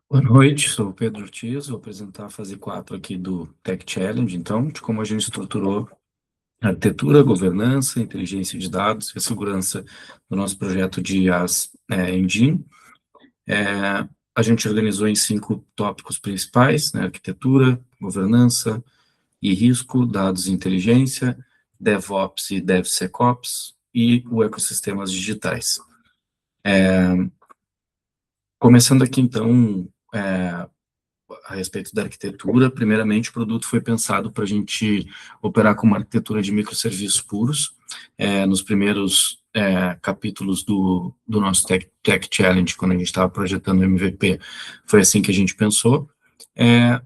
Boa noite, sou o Pedro Ortiz, vou apresentar a fase 4 aqui do Tech Challenge, então, de como a gente estruturou a arquitetura, governança, inteligência de dados e a segurança do nosso projeto de IaaS Engine. A gente organizou em 5 tópicos principais, né, arquitetura, governança e risco, dados e inteligência, DevOps e DevSecOps e o ecossistemas digitais. Começando aqui, então, a respeito da arquitetura, primeiramente o produto foi pensado para a gente operar com uma arquitetura de microserviços puros. Nos primeiros capítulos do nosso Tech Challenge, quando a gente estava projetando o MVP, foi assim que a gente pensou.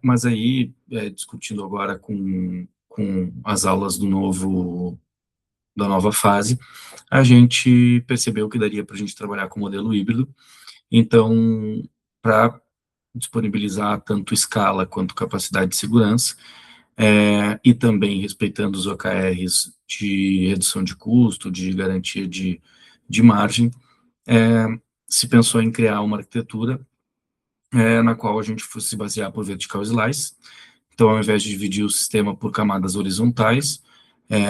Mas aí, discutindo agora com as aulas da nova fase, a gente percebeu que daria para a gente trabalhar com modelo híbrido. Então, para disponibilizar tanto escala quanto capacidade de segurança, e também respeitando os OKRs de redução de custo, de garantia de margem, se pensou em criar uma arquitetura na qual a gente fosse basear por vertical slice. Então, ao invés de dividir o sistema por camadas horizontais,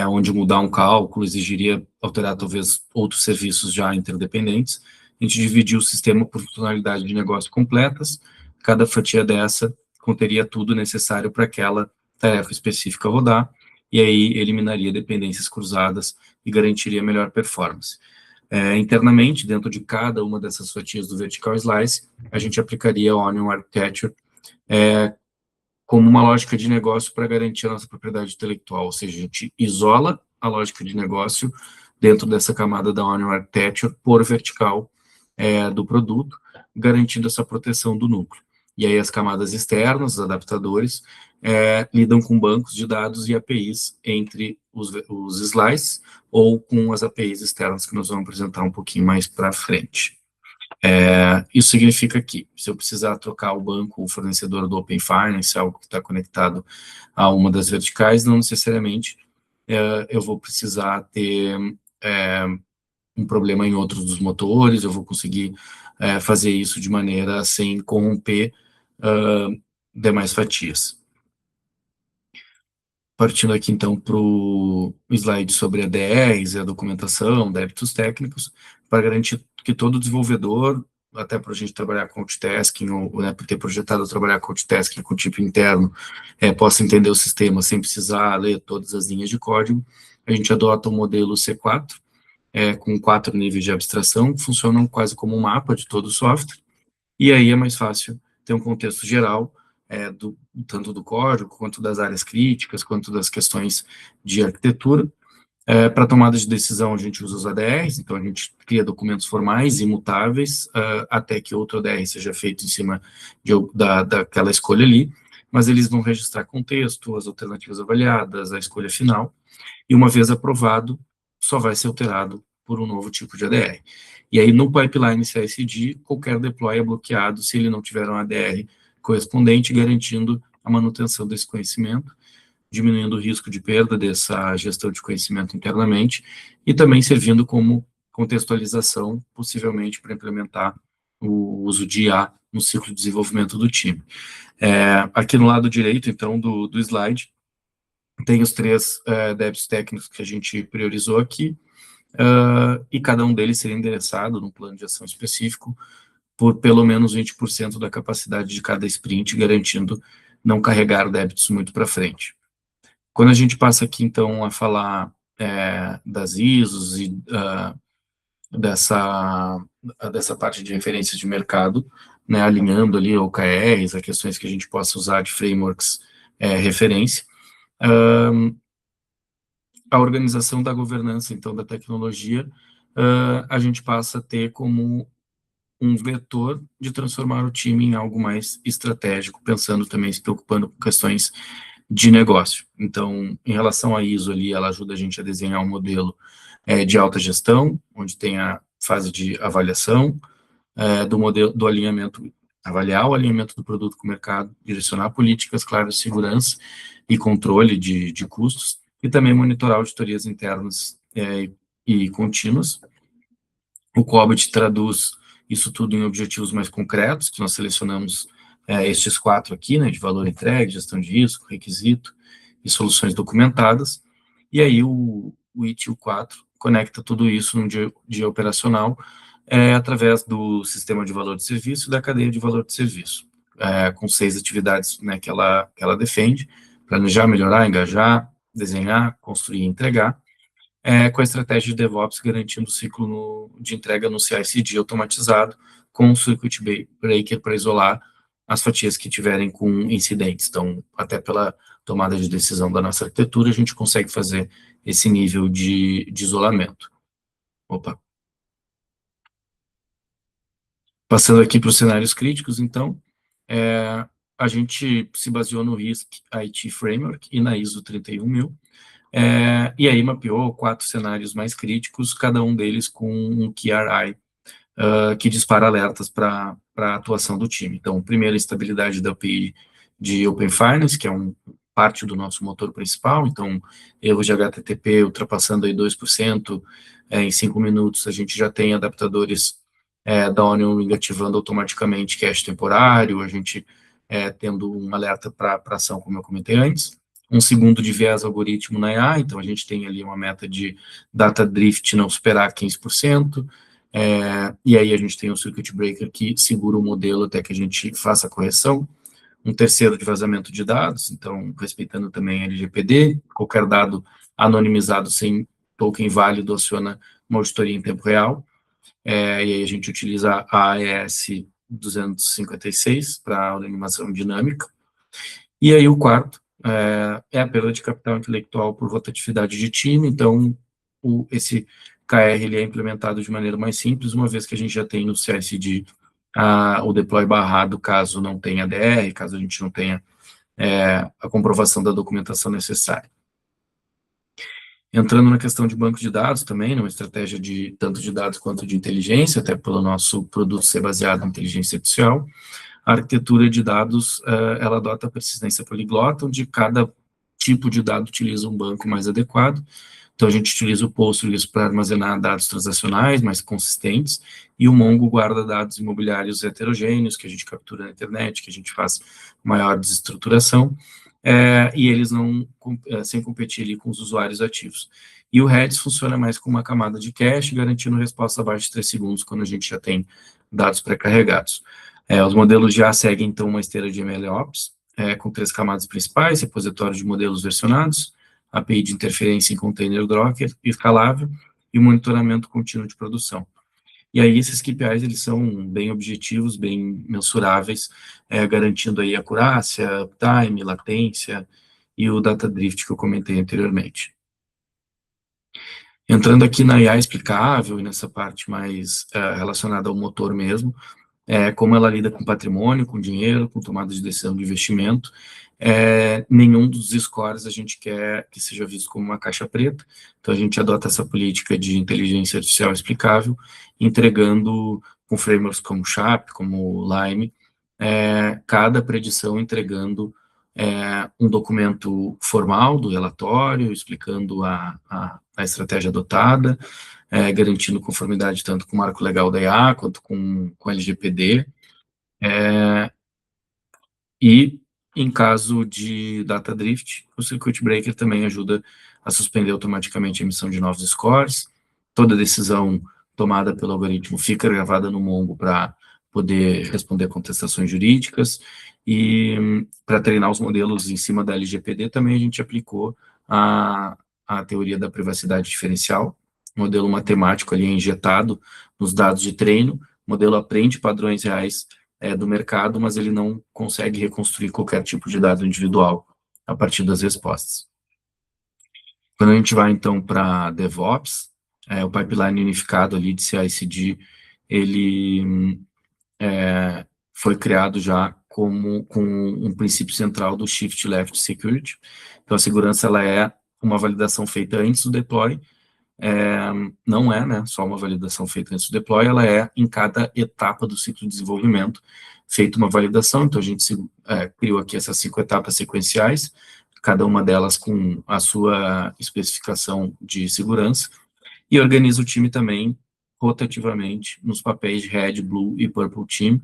onde mudar um cálculo exigiria alterar talvez outros serviços já interdependentes, a gente dividiu o sistema por funcionalidade de negócio completas. Cada fatia dessa conteria tudo necessário para aquela tarefa específica rodar, e aí eliminaria dependências cruzadas e garantiria melhor performance. Internamente, dentro de cada uma dessas fatias do vertical slice, a gente aplicaria o Onion Architecture como uma lógica de negócio para garantir a nossa propriedade intelectual, ou seja, a gente isola a lógica de negócio dentro dessa camada da Onion Architecture por vertical do produto, garantindo essa proteção do núcleo. E aí as camadas externas, os adaptadores, lidam com bancos de dados e APIs entre os slices ou com as APIs externas que nós vamos apresentar um pouquinho mais para frente. Isso significa que, se eu precisar trocar o banco, o fornecedor do Open Finance, algo que está conectado a uma das verticais, não necessariamente eu vou precisar ter um problema em outros dos motores, eu vou conseguir fazer isso de maneira sem corromper demais fatias. Partindo aqui, então, para o slide sobre ADRs e a documentação, débitos técnicos, para garantir que todo desenvolvedor, até para a gente trabalhar com outtasking, ou por ter projetado trabalhar com outtasking com tipo interno, possa entender o sistema sem precisar ler todas as linhas de código, a gente adota o modelo C4, com 4 níveis de abstração, que funcionam quase como um mapa de todo o software, e aí é mais fácil ter um contexto geral, tanto do código, quanto das áreas críticas, quanto das questões de arquitetura. Para tomada de decisão, a gente usa os ADRs, então a gente cria documentos formais, imutáveis, até que outro ADR seja feito em cima daquela escolha ali, mas eles vão registrar contexto, as alternativas avaliadas, a escolha final, e uma vez aprovado, só vai ser alterado por um novo tipo de ADR. E aí, no pipeline CI/CD, qualquer deploy é bloqueado se ele não tiver um ADR correspondente, garantindo a manutenção desse conhecimento, diminuindo o risco de perda dessa gestão de conhecimento internamente, e também servindo como contextualização, possivelmente para implementar o uso de IA no ciclo de desenvolvimento do time. Aqui no lado direito, então, do slide, tem os 3 débitos técnicos que a gente priorizou aqui, e cada um deles seria endereçado num plano de ação específico por pelo menos 20% da capacidade de cada sprint, garantindo não carregar débitos muito para frente. Quando a gente passa aqui, então, a falar das ISOs e dessa parte de referências de mercado, né, alinhando ali OKRs, a questões que a gente possa usar de frameworks referência, a organização da governança, então, da tecnologia, a gente passa a ter como um vetor de transformar o time em algo mais estratégico, pensando também, se preocupando com questões de negócio. Então, em relação à ISO ali, ela ajuda a gente a desenhar um modelo de alta gestão, onde tem a fase de avaliação, do modelo do alinhamento, avaliar o alinhamento do produto com o mercado, direcionar políticas claras de segurança e controle de custos, e também monitorar auditorias internas e contínuas. O COBIT traduz isso tudo em objetivos mais concretos, que nós selecionamos estes 4 aqui, né, de valor entregue, gestão de risco, requisito e soluções documentadas, e aí o ITIL 4 conecta tudo isso no dia operacional através do sistema de valor de serviço e da cadeia de valor de serviço, com 6 atividades, né, que ela defende: planejar, melhorar, engajar, desenhar, construir e entregar, com a estratégia de DevOps garantindo o ciclo de entrega no CI/CD automatizado, com o Circuit Breaker para isolar as fatias que tiverem com incidentes. Então, até pela tomada de decisão da nossa arquitetura, a gente consegue fazer esse nível de isolamento. Opa. Passando aqui para os cenários críticos, então, a gente se baseou no RISC IT Framework e na ISO 31000, e aí mapeou 4 cenários mais críticos, cada um deles com um KRI, que dispara alertas para a atuação do time. Então, primeiro, estabilidade da API de Open Finance, que é parte do nosso motor principal. Então, erros de HTTP ultrapassando aí 2%, em 5 minutos, a gente já tem adaptadores da Onion Ring ativando automaticamente cache temporário, a gente tendo um alerta para ação, como eu comentei antes. Um segundo de viés algoritmo na IA, então a gente tem ali uma meta de data drift não superar 15%, e aí a gente tem um circuit breaker que segura o modelo até que a gente faça a correção. Um terceiro de vazamento de dados, então respeitando também a LGPD, qualquer dado anonimizado sem token válido aciona uma auditoria em tempo real, e aí a gente utiliza a AES 256 para anonimação dinâmica. E aí o quarto é a perda de capital intelectual por rotatividade de time, então esse KR ele é implementado de maneira mais simples, uma vez que a gente já tem no CI/CD o deploy barrado caso não tenha DR, caso a gente não tenha a comprovação da documentação necessária. Entrando na questão de banco de dados também, numa estratégia de tanto de dados quanto de inteligência, até pelo nosso produto ser baseado em inteligência artificial, a arquitetura de dados, ela adota a persistência poliglota, onde cada tipo de dado utiliza um banco mais adequado. Então, a gente utiliza o Postgres para armazenar dados transacionais mais consistentes, e o Mongo guarda dados imobiliários heterogêneos, que a gente captura na internet, que a gente faz maior desestruturação, e eles não, sem competir ali com os usuários ativos. E o Redis funciona mais com uma camada de cache, garantindo resposta abaixo de 3 segundos, quando a gente já tem dados pré-carregados. Os modelos já seguem, então, uma esteira de MLOps, com 3 camadas principais: repositório de modelos versionados, API de interferência em container Docker escalável e monitoramento contínuo de produção. E aí esses KPIs, eles são bem objetivos, bem mensuráveis, garantindo aí acurácia, uptime, latência e o data drift que eu comentei anteriormente. Entrando aqui na IA explicável e nessa parte mais relacionada ao motor mesmo, como ela lida com patrimônio, com dinheiro, com tomada de decisão de investimento. Nenhum dos scores a gente quer que seja visto como uma caixa preta, então a gente adota essa política de inteligência artificial explicável, entregando com frameworks como SHAP, como Lime, cada predição entregando um documento formal do relatório, explicando a estratégia adotada, garantindo conformidade tanto com o marco legal da IA, quanto com a LGPD, e em caso de data drift, o circuit breaker também ajuda a suspender automaticamente a emissão de novos scores. Toda decisão tomada pelo algoritmo fica gravada no Mongo para poder responder contestações jurídicas, e para treinar os modelos em cima da LGPD também a gente aplicou a teoria da privacidade diferencial. O modelo matemático ali é injetado nos dados de treino, o modelo aprende padrões reais do mercado, mas ele não consegue reconstruir qualquer tipo de dado individual a partir das respostas. Quando a gente vai, então, para DevOps, o pipeline unificado ali de CI/CD, ele foi criado já com um princípio central do Shift Left Security. Então, a segurança ela é uma validação feita antes do deploy, não é, né, só uma validação feita antes do deploy, ela é em cada etapa do ciclo de desenvolvimento feita uma validação. Então a gente criou aqui essas 5 etapas sequenciais, cada uma delas com a sua especificação de segurança, e organiza o time também rotativamente nos papéis de Red, Blue e Purple Team,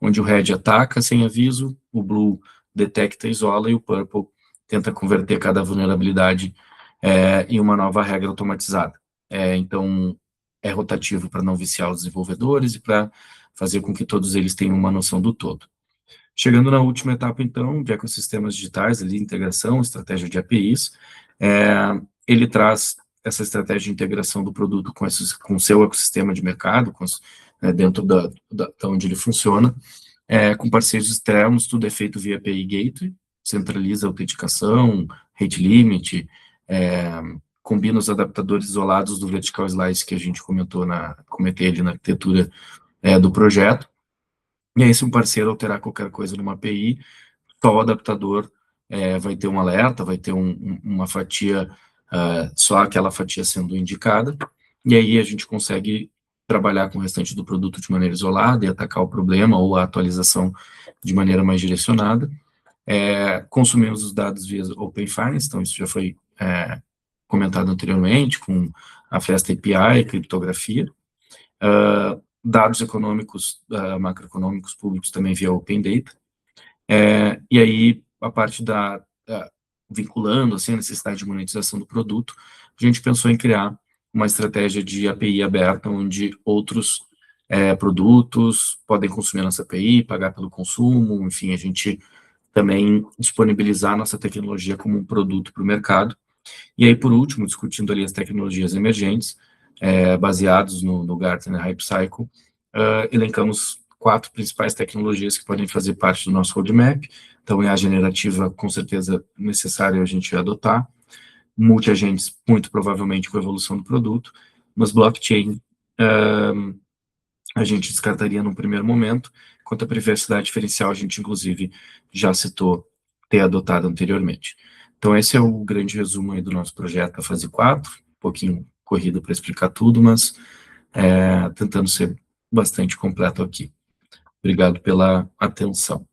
onde o Red ataca sem aviso, o Blue detecta e isola, e o Purple tenta converter cada vulnerabilidade em uma nova regra automatizada. Então, é rotativo para não viciar os desenvolvedores e para fazer com que todos eles tenham uma noção do todo. Chegando na última etapa, então, de ecossistemas digitais, ali, integração, estratégia de APIs, ele traz essa estratégia de integração do produto com o seu ecossistema de mercado, dentro da onde ele funciona, com parceiros externos, tudo é feito via API Gateway, centraliza a autenticação, rate limit, combina os adaptadores isolados do vertical slice que a gente comentei ali na arquitetura do projeto. E aí, se um parceiro alterar qualquer coisa numa API, só o adaptador vai ter um alerta, vai ter uma fatia, só aquela fatia sendo indicada, e aí a gente consegue trabalhar com o restante do produto de maneira isolada e atacar o problema ou a atualização de maneira mais direcionada. Consumimos os dados via Open Finance, então isso já foi comentado anteriormente, com a Fast API, criptografia. Dados econômicos, macroeconômicos públicos também via Open Data. E aí, a parte vinculando assim, a necessidade de monetização do produto, a gente pensou em criar uma estratégia de API aberta, onde outros produtos podem consumir nossa API, pagar pelo consumo, enfim, a gente também disponibilizar nossa tecnologia como um produto para o mercado. E aí, por último, discutindo ali as tecnologias emergentes, baseados no Gartner Hype Cycle, elencamos 4 principais tecnologias que podem fazer parte do nosso roadmap. Então, a generativa, com certeza, necessário a gente adotar. Multi-agentes, muito provavelmente com a evolução do produto. Mas blockchain, a gente descartaria num primeiro momento. Quanto à privacidade diferencial, a gente, inclusive, já citou ter adotado anteriormente. Então, esse é o grande resumo aí do nosso projeto, a fase 4, um pouquinho corrido para explicar tudo, mas tentando ser bastante completo aqui. Obrigado pela atenção.